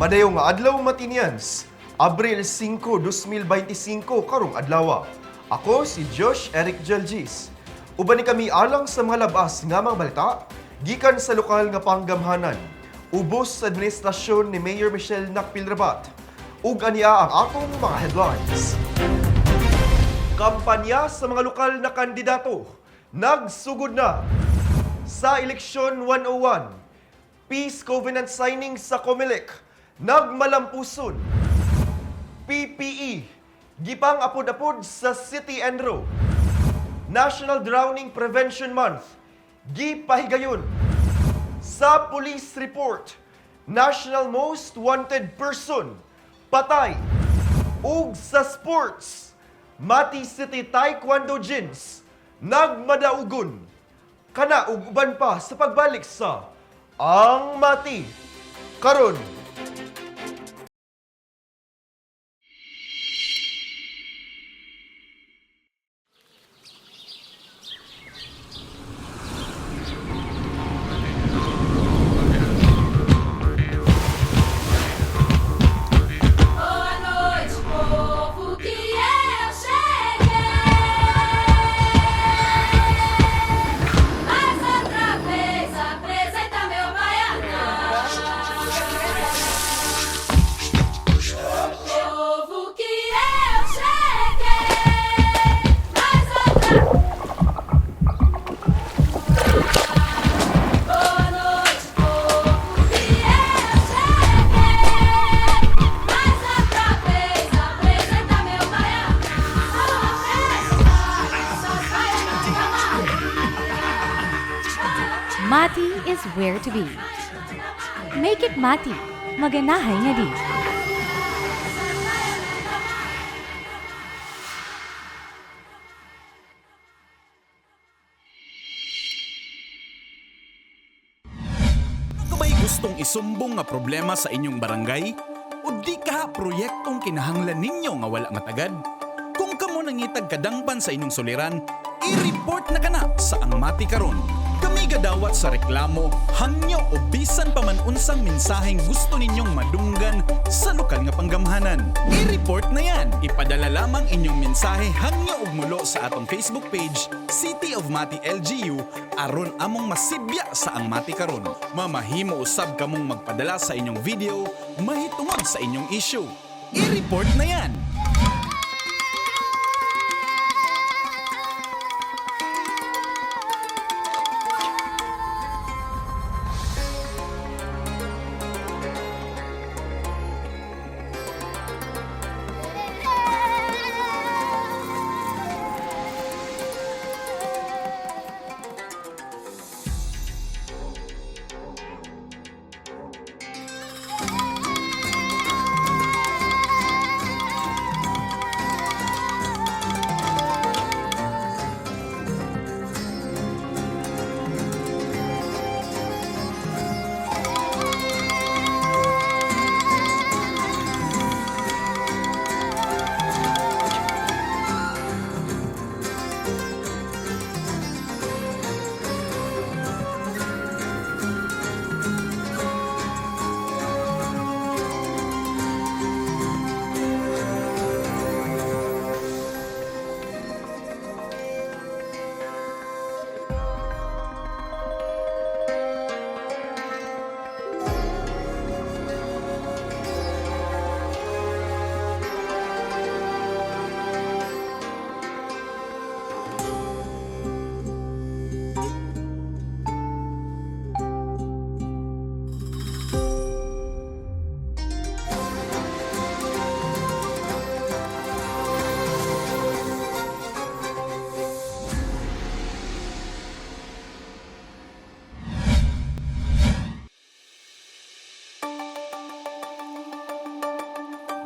Madayong adlaw matinians, Abril 5, 2025 karong adlaw. Ako si Josh Eric Jelgis. Uban ni kami alang sa mga labas nga mga balita gikan sa lokal nga panggamhanan. Ubos sa administrasyon ni Mayor Michelle Nakpilrabat. Ug aniya ang atong mga headlines. Kampanya sa mga lokal na kandidato nagsugod na. Sa eleksyon 101, Peace Covenant signing sa COMELEC nagmalampuson. PPE gipang apod-apod sa City Enro. National Drowning Prevention Month gipahigayon. Sa police report, National Most Wanted Person patay. Ug sa sports, Mati City Taekwondo Gyms nagmadaugon. Kana ug uban pa sa pagbalik sa Ang Mati Karon. Boa noite, povo, que eu cheguei. Mais outra vez apresenta meu baianão. Povo, que eu cheguei. Mais outra. Boa noite, povo, que eu cheguei. Mais outra vez apresenta meu baianão. Mati is where to be. Make it Mati. Maganahay nga di. Kung may gustong isumbong nga problema sa inyong barangay, o di ka proyektong kinahanglan ninyo nga wala matagad, kung kamo nangitag kadangpan sa inyong suliran, i-report na kana sa Ang Mati Karon. Kami gadawat sa reklamo, hangyo o bisan pa man unsang mensaheng gusto ninyong madunggan sa lokal nga panggamhanan. I-report na yan. Ipadala lamang inyong mensahe hangyo ug mulo sa atong Facebook page, City of Mati LGU, aron among masibya sa Ang Mati Karon. Mamahimo usab kamong magpadala sa inyong video, mahitungod sa inyong issue. I-report na yan.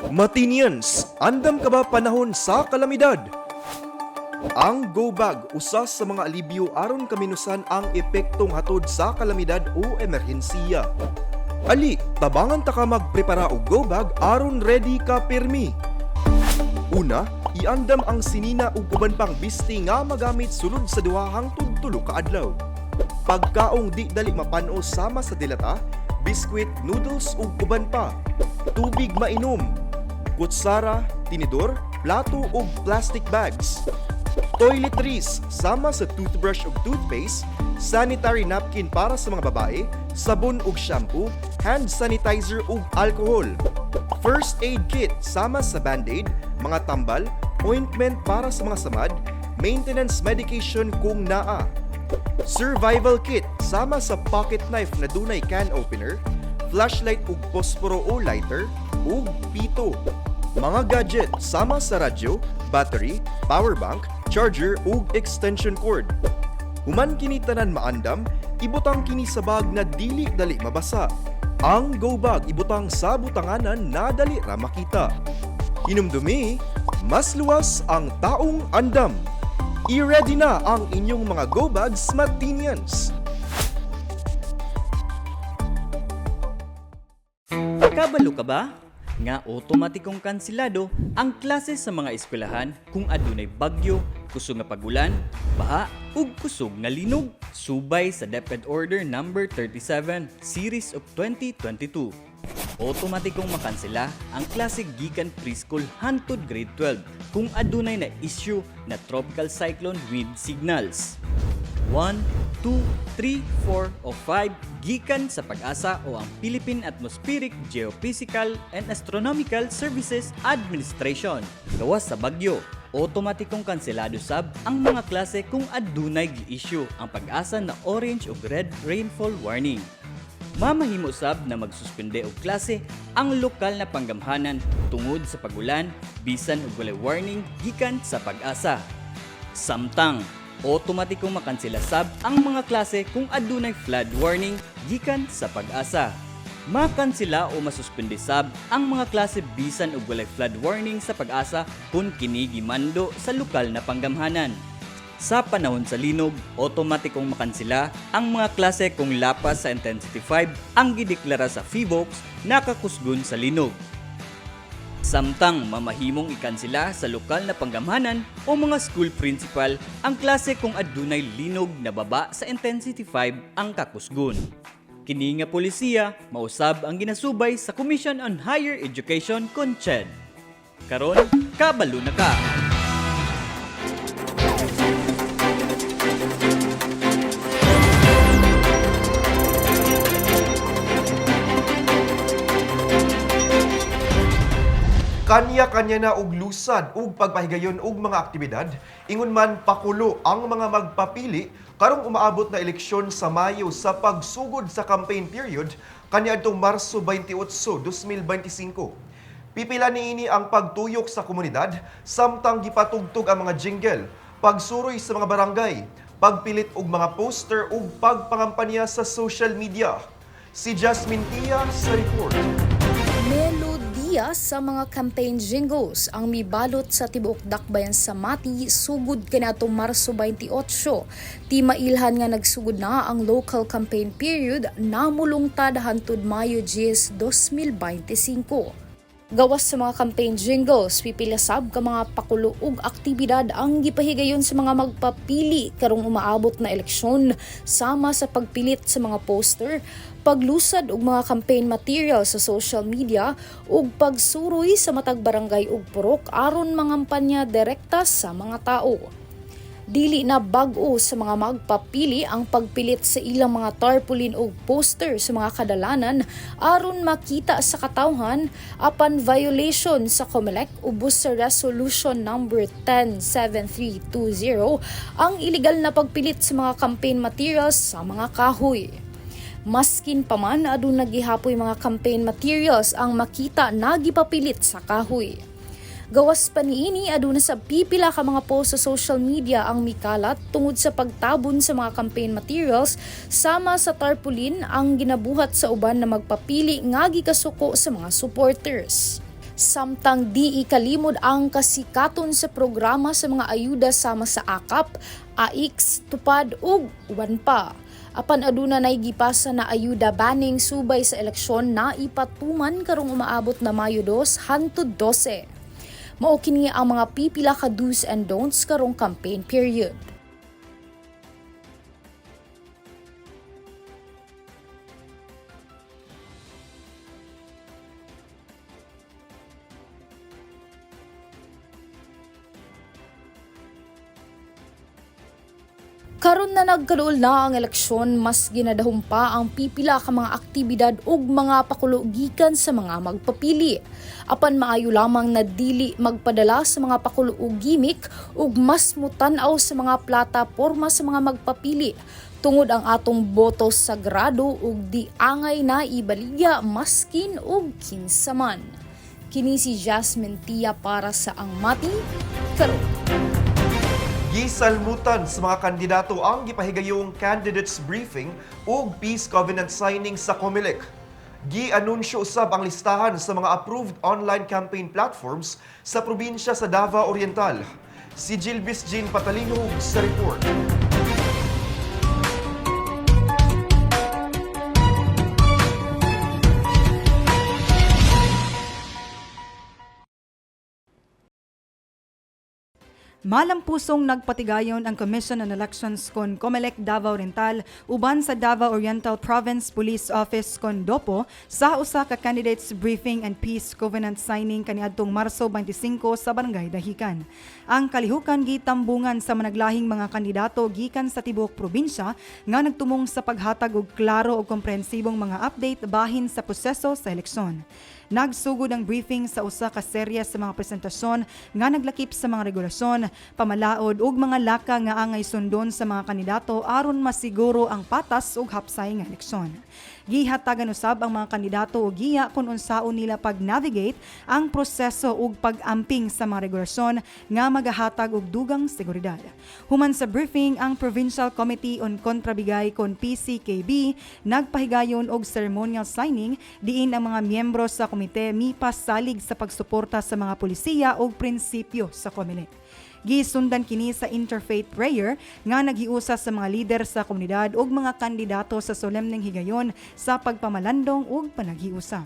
Matinians, andam ka ba panahon sa kalamidad? Ang Go Bag usa sa mga alibyo aron kaminusan ang epektong hatod sa kalamidad o emerhensiya. Ali, tabangan ta ka magprepara og Go Bag aron ready ka pirmi. Una, iandam ang sinina ug uban pang bisti nga magamit sulod sa duha hangtod tulo ka adlaw. Pagkaong di dali mapano sama sa dilata, biskwit, noodles ug uban pa. Tubig mainom, kutsara, tinidor, plato ug plastic bags. Toiletries sama sa toothbrush ug toothpaste, sanitary napkin para sa mga babae, sabon ug shampoo, hand sanitizer ug alcohol. First aid kit sama sa band-aid, mga tambal, ointment para sa mga samad, maintenance medication kung naa. Survival kit sama sa pocket knife na dunay can opener, flashlight ug posporo o lighter, ug pito. Mga gadget sama sa radyo, battery, power bank, charger ug extension cord. Human kini tanan maandam, ibutang kini sa bag na dili dali mabasa. Ang go bag ibutang sa butanganan na dali ra makita. Inumdumi, mas luwas ang taong andam. I-ready na ang inyong mga go bags, Matinians. Kabalo ka ba? Nga otomatikong kansilado ang klase sa mga eskwelahan kung adunay bagyo, kusog nga pagulan, baha ug kusog nga linog. Subay sa DepEd Order No. 37 Series of 2022. Otomatikong makansela ang klase gikan preschool hangtod grade 12 kung adunay na issue na tropical cyclone wind signals. 1, 2, 3, 4 o 5 gikan sa PAG-ASA o ang Philippine Atmospheric, Geophysical and Astronomical Services Administration. Gawas sa bagyo, otomatikong kanselado sab ang mga klase kung adunay gi-issue ang PAG-ASA na orange ug red rainfall warning. Mamahimo sab na magsuspende og klase ang lokal na panggamhanan tungod sa pagulan bisan og walay warning gikan sa PAG-ASA. Samtang otomatikong makansela sab ang mga klase kung adunay flood warning gikan sa PAG-ASA. Makansela o masuspende sab ang mga klase bisan og walay flood warning sa PAG-ASA kung kini gimando sa lokal na panggamhanan. Sa panahon sa linog, otomatikong makansela ang mga klase kung lapas sa intensity 5 ang gideklara sa PHIVOLCS nakakusgon sa linog. Samtang mamahimong ikansela sa lokal na panggamhanan o mga school principal ang klase kung adunay linog na baba sa intensity 5 ang kakusgon. Kini nga polisiya mausab ang ginasubay sa Commission on Higher Education CONCHED. Karon, kabalo na ka! Kanya-kanya na og lusad ug pagpahigayon og mga aktibidad, ingon man pakulo ang mga magpapili karong umaabot na eleksyon sa Mayo sa pagsugod sa campaign period kaniadtong Marso 28, 2025. Pipila niini ang pagtuyok sa komunidad samtang gipatugtog ang mga jingle, pagsuroy sa mga barangay, pagpilit og mga poster ug pagpangampanya sa social media. Si Jasmine Tia sa report. Melodiya sa mga campaign jingles ang mibalot sa tibuok dakbayan sa Mati sugod kaniadtong Marso 28. Ti mailhan nga nagsugod na ang local campaign period namulungtad hangtod Mayo 10, 2025. Gawas sa mga campaign jingles, pipila sab ka mga pakulo ug aktibidad ang gipahigayon sa mga magpapili karong umaabot na eleksyon sama sa pagpilit sa mga poster, paglusad og mga campaign material sa social media ug pagsuroy sa matag barangay ug purok aron mangampanya direkta sa mga tao. Dili na bag-o sa mga magpapili ang pagpilit sa ilang mga tarpaulin o poster sa mga kadalanan aron makita sa katawhan apan violation sa COMELEC ubos sa Resolution No. 107320 ang illegal na pagpilit sa mga campaign materials sa mga kahoy. Maskin pa man aduna gihapoy mga campaign materials ang makita na gipapilit sa kahoy. Gawas pa niini aduna sa pipila ka mga post sa social media ang mikalat tungod sa pagtabon sa mga campaign materials sama sa tarpaulin ang ginabuhat sa uban na magpapili nga gikasuko sa mga supporters. Samtang di ikalimod ang kasikaton sa programa sa mga ayuda sama sa AKAP, AIX, Tupad ug uban pa. Apan aduna nay gipasa na ayuda baning subay sa eleksyon na ipatuman karong umaabot na Mayo 2 hangtod 12. Mao kini ang mga pipila ka do's and don'ts karong campaign period. Karon na nagkaduol na ang eleksyon, mas ginadahom pa ang pipila ka mga aktibidad ug mga pakulo gikan sa mga magpapili. Apan maayo lamang na dili magpadala sa mga pakulo ug gimmick ug mas mutan-aw sa mga plataporma sa mga magpapili. Tungod ang atong boto sagrado ug di angay na ibaligya maskin ug kinsaman. Kini si Jasmine Tia para sa Ang Mati karon. Gisalmutan sa mga kandidato ang gipahigayong candidates briefing ug peace covenant signing sa COMELEC. Gi-anunsyo usab ang listahan sa mga approved online campaign platforms sa probinsya sa Davao Oriental. Si Gilbis Jean Patalinog sa report. Malampusong nagpatigayon ang Commission on Elections kon COMELEC Davao Oriental uban sa Davao Oriental Province Police Office kon DOPO sa usa ka candidates briefing and peace covenant signing kaniadtong Marso 25 sa Barangay Dahican. Ang kalihukan gitambungan sa managlahing mga kandidato gikan sa tibuok probinsya nga nagtumong sa paghatag og klaro ug komprehensibong mga update bahin sa proseso sa eleksyon. Nagsugod ang briefing sa usa ka serye sa mga presentasyon nga naglakip sa mga regulasyon, pamalaod ug mga laka nga angay sundon sa mga kandidato aron masiguro ang patas ug hapsay nga eleksyon. Gihatagan usab ang mga kandidato og giya kung unsaon nila pag-navigate ang proseso ug pag-amping sa mga regulasyon nga magahatag og dugang seguridad. Human sa briefing, ang Provincial Committee on Kontrabigay kon PCKB nagpahigayon og ceremonial signing diin ang mga miyembro sa komite mipasalig sa pagsuporta sa mga pulisiya ug prinsipyo sa COMELEC. Gisundan kini sa interfaith prayer nga naghiusa sa mga lider sa komunidad ug mga kandidato sa solemneng higayon sa pagpamalandong ug panaghiusa.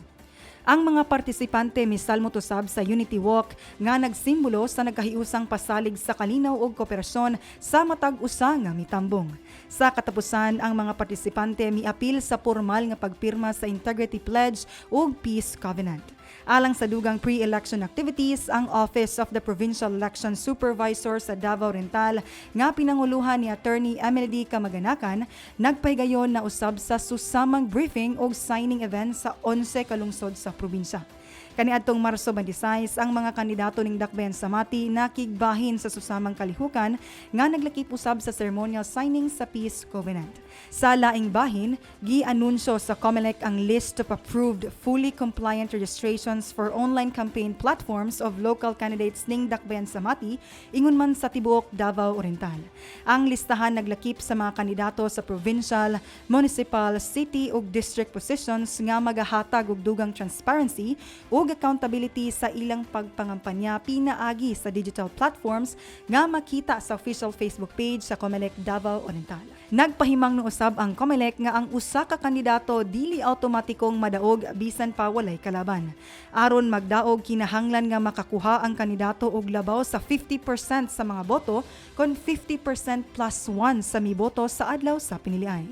Ang mga partisipante misalmot usab sa Unity Walk nga nagsimbolo sa nagkahiusang pasalig sa kalinaw ug kooperasyon sa matag usa nga mitambong. Sa katapusan, ang mga partisipante miapil sa formal nga pagpirma sa Integrity Pledge ug Peace Covenant. Alang sa dugang pre-election activities, ang Office of the Provincial Election Supervisor sa Davao Oriental nga pinanguluhan ni Attorney Emily Kamaganakan nagpahigayon na usab sa susamang briefing o signing event sa 11 kalungsod sa probinsya. Kaniadtong Marso 26, ang mga kandidato ning Dakbayan sa Mati nakigbahin sa susamang kalihukan nga naglakip usab sa ceremonial signing sa Peace Covenant. Sa laing bahin, gi-anunsyo sa COMELEC ang list of approved fully compliant registrations for online campaign platforms of local candidates ning Dakbayan sa Mati ingon man sa tibuok Davao Oriental. Ang listahan naglakip sa mga kandidato sa provincial, municipal, city ug district positions nga magahatag og dugang transparency ug accountability sa ilang pagpangampanya pinaagi sa digital platforms nga makita sa official Facebook page sa COMELEC Davao Oriental. Nagpahimang no usab ang COMELEC nga ang usa ka kandidato dili automatikong madaog bisan pa walay kalaban. Aron magdaog kinahanglan nga makakuha ang kandidato og labaw sa 50% sa mga boto kon 50% plus 1 sa miboto sa adlaw sa piniliay.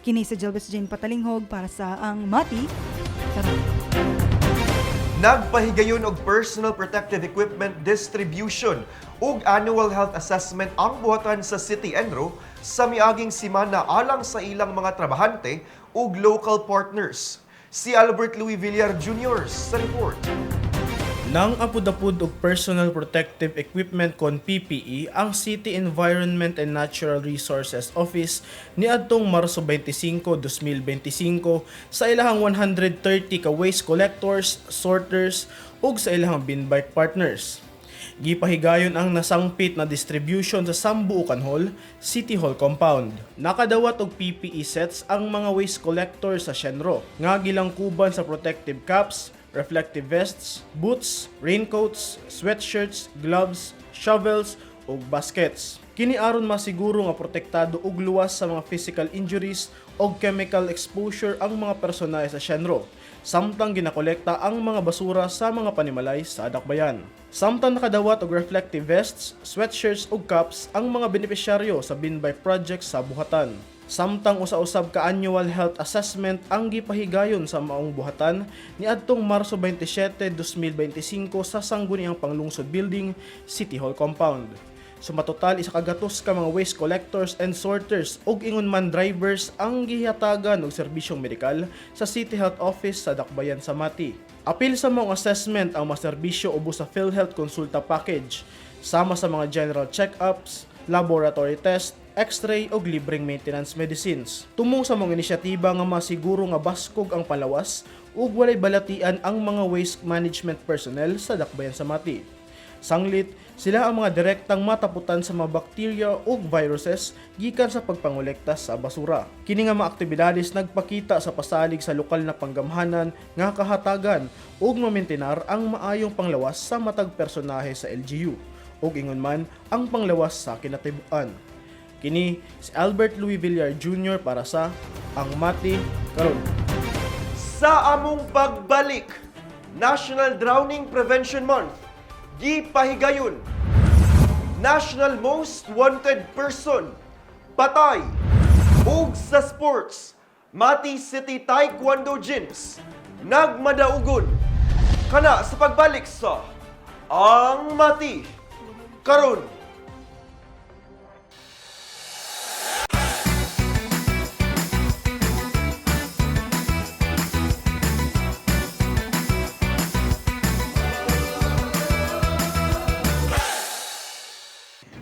Kini si Gilbis Jean Patalinghog para sa Ang Mati karon. Nagpahigayon og personal protective equipment distribution ug annual health assessment ang buhatan sa City Enro sa miaging simana alang sa ilang mga trabahante ug local partners. Si Albert Louis Villar Jr. sa report. Nang apud-apud og personal protective equipment kon PPE ang City Environment and Natural Resources Office niadtong Marso 25, 2025 sa ilahang 130 ka waste collectors, sorters ug sa ilahang bin bike partners. Gipahigayon ang nasangpit na distribution sa Sambuukan Hall, City Hall Compound. Nakadawat og PPE sets ang mga waste collectors sa Shenro nga gilangkuban sa protective caps, reflective vests, boots, raincoats, sweatshirts, gloves, shovels ug baskets. Kini aron masiguro nga protektado ug luwas sa mga physical injuries ug chemical exposure ang mga personal sa Shenro. Samtang ginakolekta ang mga basura sa mga panimalay sa Dakbayan. Samtang nakadawat og reflective vests, sweatshirts ug caps ang mga benepisyaryo sa Binbay Project sa buhatan. Samtang usa-usab ka annual health assessment ang gipahigayon sa maong buhatan niadtong Marso 27, 2025 sa Sangguniang Panglungsod Building, City Hall Compound. Sumatotal isa kagatos ka mga waste collectors and sorters ug ingon man drivers ang gihatagan og serbisyong medikal sa City Health Office sa Dakbayan sa Mati. Apil sa mga assessment ang mga serbisyo ubos sa PhilHealth Konsulta Package, sama sa mga general check-ups, laboratory test, x-ray ug libreng maintenance medicines. Tumong sa mga inisyatiba nga masiguro nga baskog ang palawas ug walay balatian ang mga waste management personnel sa Dakbayan sa Mati. Sanglit, sila ang mga direktang mataputan sa mga bakterya ug viruses gikan sa pagpangolekta sa basura. Kini nga mga aktibidades nagpakita sa pasalig sa lokal na panggamhanan nga kahatagan ug mamentenar ang maayong panglawas sa matag personahe sa LGU ug ingon man ang panglawas sa kinatibukan. Kini si Albert Louis Villar Jr. para sa Ang Mati Karon. Sa among pagbalik, National Drowning Prevention Month, gipahigayon, National Most Wanted Person, patay, ug sa sports, Mati City Taekwondo Gyms, nagmadaugon, kana sa pagbalik sa Ang Mati Karon.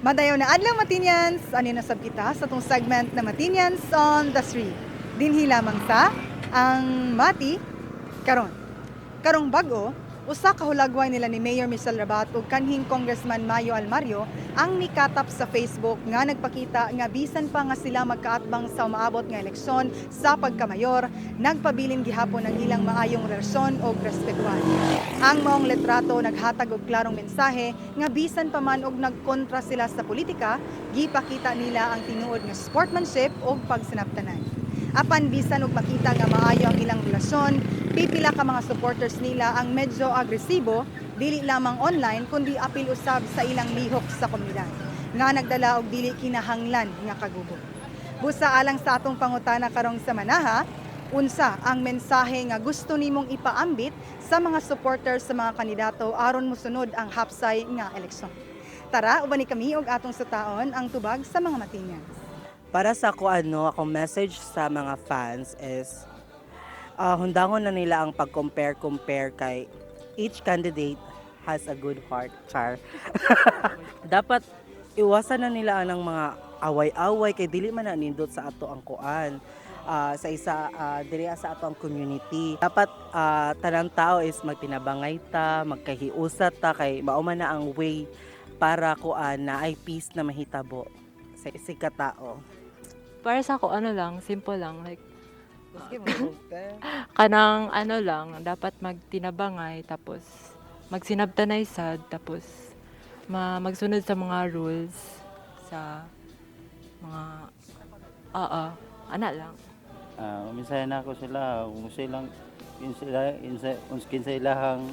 Madayaw na adlaw Matinians, ani na sab kita sa tong segment na Matinians on the Street. Dinhi lamang sa Ang Mati Karon. Karong bag-o, usa ka hulagway nila ni Mayor Michelle Rabat ug kanhing Congressman Mayo Almario ang nikatap sa Facebook nga nagpakita nga bisan pa nga sila magkaatbang sa umaabot nga eleksyon sa pagkamayor, nagpabilin gihapon ang ilang maayong relasyon ug respetuhan. Ang maong litrato naghatag og klarong mensahe nga bisan pa man og nagkontra sila sa politika, gipakita nila ang tinuod nga sportsmanship ug pagsinabtanan. Apan bisan og makita nga maayo ang ilang relasyon, pipila ka mga supporters nila ang medyo agresibo, dili lamang online kundi apil usab sa ilang lihok sa komunidad nga nagdala og dili kinahanglan nga kagubo. Busa alang sa atong pangutana karong sa Manaha, unsa ang mensahe nga gusto nimong ipaambit sa mga supporters sa mga kandidato aron mosunod ang hapsay nga eleksyon? Tara, ubani kami og atong sutaon ang tubag sa mga Matinians. Para sa akong message sa mga fans is hundangon na nila ang pag-compare kay each candidate has a good heart, char. Dapat iwasan na nila ang mga away-away kay dili man na nindot sa ato ang kuan. Sa isa diri sa ato ang community. Dapat tanang tao is magtinabangay ta, magkahiusat ta kay mao man na ang way para kuan na ay peace na mahitabo sa isig tao. Para sa ako, simple lang. Like, kanang lang, dapat magtinabangay, tapos magsinabtanay sad, tapos magsunod sa mga rules, sa mga, lang. Umisayan na ako sila, kinsa ilahang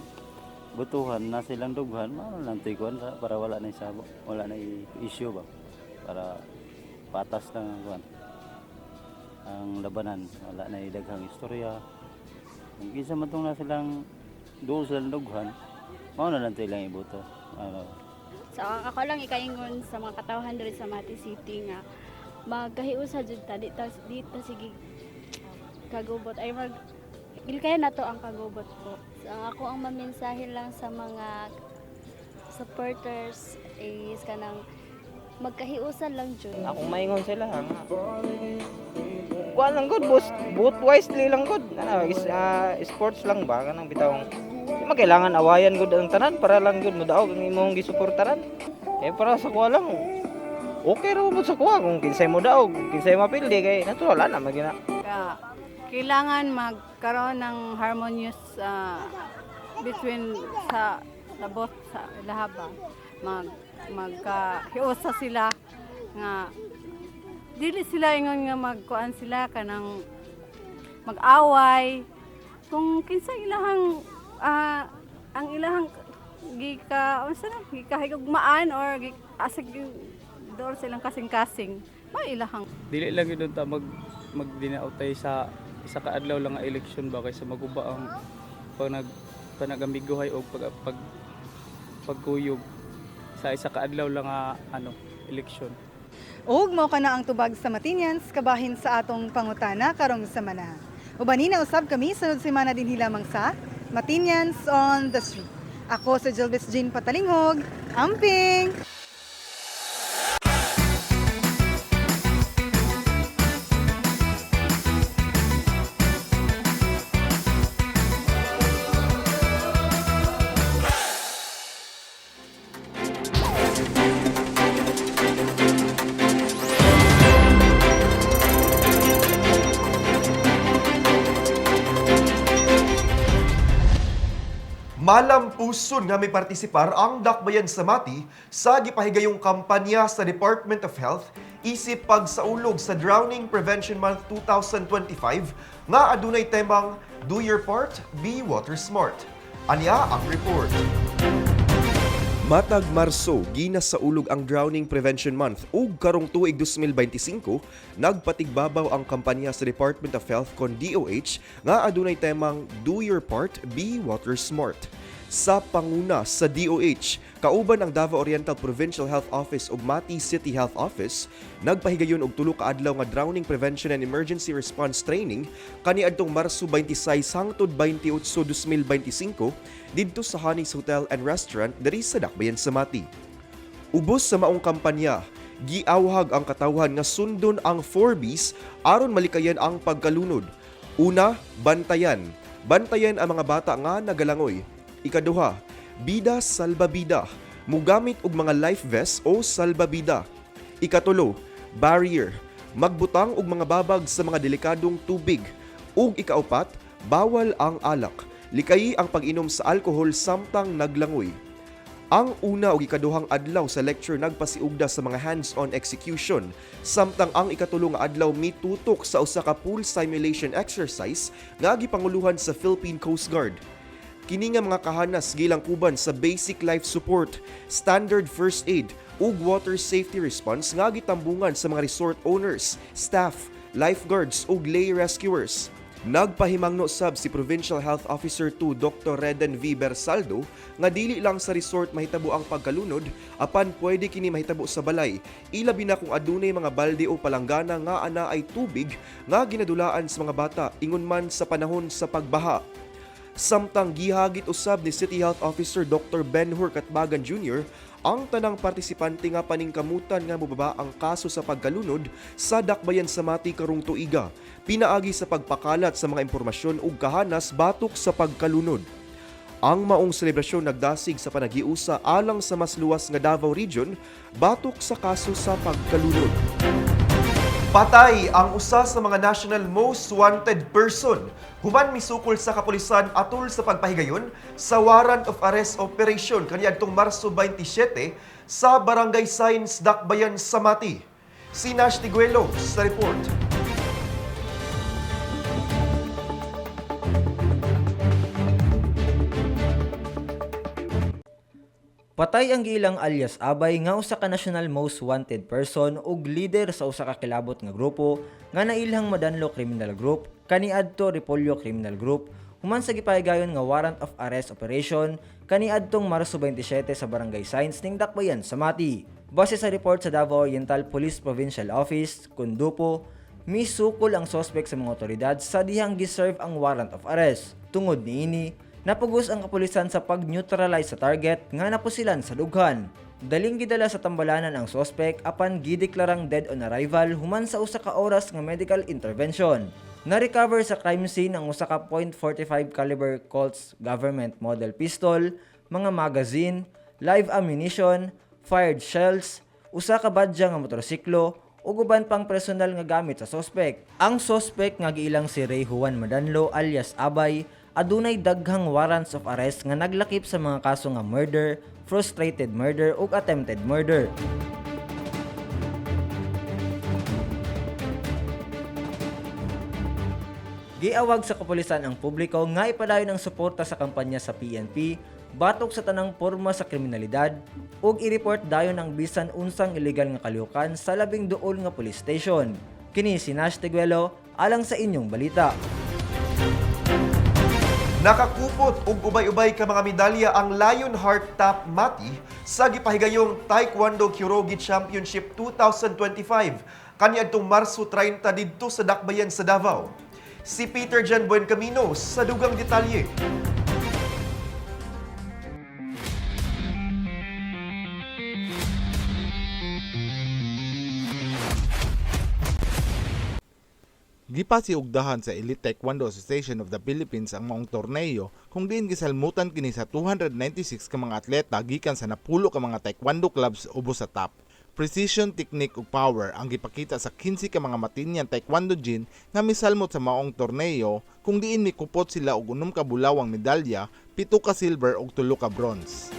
butuhan na silang dughan, lang tiguan para wala na isabo, wala na issue ba, para patas lang ang labanan, wala na daghang istorya. Kung kinsa man tong na silang duol silang dughan, mao na lang silang iboto. So ako lang ikaingon sa mga katawhan diri sa Mati City nga magkahiusa jud ta dito sige kagubot ay ilkaya nato ang kagubot ko. So ako ang mamensahe lang sa mga supporters is kanang magkahiusan lang jud. Akong maingon sila nga. Kuan lang good, both wisely lang good. Sports lang ba kanang bitawng magkailangan awayan good ang tanan para lang good mo daog ang imong gisuportaran. Para sa kuha lang. Okay ra mo sa kuha kung kinsay mo daog, kinsay mapildi kay natural na magina. Kailangan magkaroon ng harmonious between sa both sa lahaba. Magkahiusa sila nga dili sila ingon nga magkuan sila kanang mag-away kung kinsa ilahang ang ilahang gikahigugmaan or asig door silang kasing-kasing ilahang Dili lang yun ta magdinautay sa isa ka adlaw lang nga eleksyon ba kaysa maguba ang panagambiguhay o pagkuyog sa isa ka adlaw lang nga eleksyon. Ug mao kana ang tubag sa Matinians kabahin sa atong pangutana karong semana. Ubanin na usab kami sunod semana din hilamang sa Matinians on the Street. Ako si Jilvis Jean Patalingog, amping! Malampuson nga may partisipar ang dakbayan sa Mati sa gipahigayong kampanya sa Department of Health isip pagsaulog sa Drowning Prevention Month 2025 nga adunay temang Do Your Part, Be Water Smart. Anya ang report. Matag Marso, ginasaulog ang Drowning Prevention Month ug karong tuig 2025, nagpatigbabaw ang kampanya sa Department of Health kon DOH nga adunay temang Do Your Part, Be Water Smart. Sa panguna sa DOH, kauban ang Davao Oriental Provincial Health Office ug Mati City Health Office, nagpahigayon og 3 ka adlaw nga Drowning Prevention and Emergency Response Training kaniadtong Marso 26 hangtod 28, 2025 didto sa Honey's Hotel and Restaurant diri sa Dakbayan sa Mati. Ubos sa maong kampanya, giawhag ang katawhan nga sundon ang 4Bs aron malikayan ang pagkalunod. Una, bantayan. Bantayan ang mga bata nga nagalangoy. Ikaduha, bida salbabida. Mugamit og mga life vest o salbabida. Ikatulo, barrier. Magbutang og mga babag sa mga delikadong tubig. Ug ikaupat, bawal ang alak. Likayi ang pag-inom sa alkohol samtang naglangoy. Ang una ug ikaduhang adlaw sa lecture nagpasiugda sa mga hands-on execution, samtang ang ikatulong adlaw mitutok sa usa ka pool simulation exercise nga gipanguluhan sa Philippine Coast Guard. Kini nga mga kahanas gilangkuban sa basic life support, standard first aid ug water safety response nga gitambungan sa mga resort owners, staff, lifeguards ug lay rescuers. Nagpahimangno sab si Provincial Health Officer 2 Dr. Reden V. Bersaldo nga dili lang sa resort mahitabo ang pagkalunod, apan pwede kini mahitabo sa balay, ilabi na kung adunay mga balde o palanggana nga ana ay tubig nga ginadulaan sa mga bata ingon man sa panahon sa pagbaha. Samtang gihagit usab ni City Health Officer Dr. Ben-Hur Katbagan Jr. ang tanang partisipante nga paningkamutan nga mobaba ang kaso sa pagkalunod sa Dakbayan sa Mati karong tuiga, pinaagi sa pagpakalat sa mga impormasyon ug kahanas batok sa pagkalunod. Ang maong selebrasyon nagdasig sa panagiusa alang sa mas luwas nga Davao Region batok sa kaso sa pagkalunod. Patay ang usa sa mga national most wanted person human misukol sa kapulisan atol sa pagpahigayon sa warrant of arrest operation kaniadtong Marso 27 sa Barangay Science, Dakbayan sa Mati. Si Nash Tiguelo sa report. Patay ang giilang alias Abay nga usa ka national most wanted person ug leader sa usa ka kilabot nga grupo nga nailhang Madanlo Criminal Group kaniadto Repolyo Criminal Group human sa gipahigayon nga warrant of arrest operation kaniadtong Marso 27 sa Barangay Science ning Dakbayan sa Mati. Base sa report sa Davao Oriental Police Provincial Office, Kundupo, misukol ang suspect sa mga otoridad sa dihang giserve ang warrant of arrest. Tungod niini, napugos ang kapulisan sa pag-neutralize sa target nga napusilan sa dughan. Daling gidala sa tambalanan ang suspect apan gideklarang dead on arrival human sa usa ka oras nga medical intervention. Na-recover sa crime scene ang usa ka .45 caliber Colts government model pistol, mga magazine, live ammunition, fired shells, usa ka badya nga motorsiklo ug uban pang personal nga gamit sa suspect. Ang suspect nga giilang si Ray Juan Madanlo alias Abay adunay daghang warrants of arrest nga naglakip sa mga kaso nga murder, frustrated murder ug attempted murder. Giawag sa kapulisan ang publiko nga ipadayon ang suporta sa kampanya sa PNP batok sa tanang porma sa kriminalidad ug i-report dayon ang bisan unsang illegal nga kalihukan sa 12 nga police station. Kini si Nash Tiguelo alang sa inyong balita. Nakakupot og ubay-ubay ka mga medalya ang Lionheart Top Mati sa gipahigayong Taekwondo Kyorogi Championship 2025 kaniadtong Marso 30 didto sa Dakbayan sa Davao. Si Peter Jan Buencamino sa dugang detalye. Gipasiugdahan sa Elite Taekwondo Association of the Philippines ang maong torneo kung diin gisalmutan kini sa 296 ka mga atleta gikan sa napulo ka mga taekwondo clubs ubos sa top. Precision, technique ug power ang gipakita sa 15 ka mga matinyan taekwondo jin nga misalmot sa maong torneo kung diin mikupot sila og 6 ka bulawang medalya, 7 ka silver ug 3 ka bronze.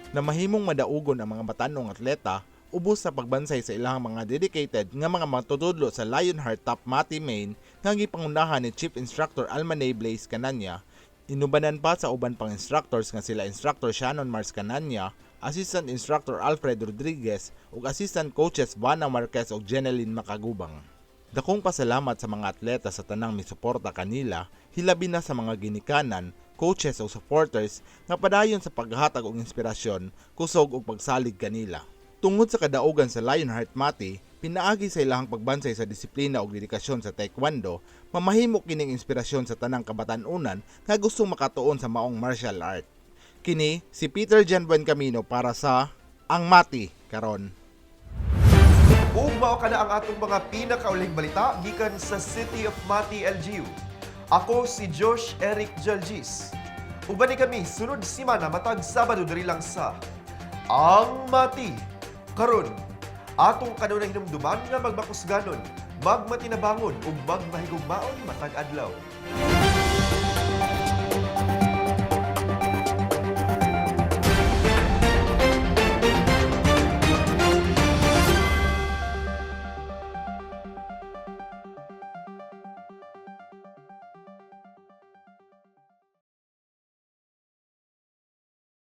Na mahimong madaugon ang mga batanong atleta ubos sa pagbansay sa ilang mga dedicated nga mga matutudlo sa Lionheart Top Mati Main nga gipangunahan ni Chief Instructor Almanay Blaze Canania. Inubanan pa sa uban pang instructors nga sila Instructor Shannon Mars Canania, Assistant Instructor Alfred Rodriguez ug Assistant Coaches Vana Marquez ug Jeneline Macagubang. Dakong pasalamat sa mga atleta sa tanang misuporta kanila, hilabi na sa mga ginikanan, coaches o supporters nga padayon sa paghatag og inspirasyon, kusog ug pagsalig kanila. Tungod sa kadaugan sa Lionheart Mati, pinaagi sa ilahang pagbansay sa disiplina ug dedikasyon sa taekwondo, mamahimo kining inspirasyon sa tanang kabatan-unan nga gustong makatuon sa maong martial art. Kini si Peter Jan Buencamino para sa Ang Mati karon. Ug mao kana ang atong mga pinakauling balita gikan sa City of Mati, LGU. Ako si Josh Eric Jalgis. Ubani kami sunod simana matag Sabado diri lang sa Ang Mati karon. Atong kanunay hinumduman nga magbakusganon, magmatinabangon ug magmahigugmaon matag adlaw.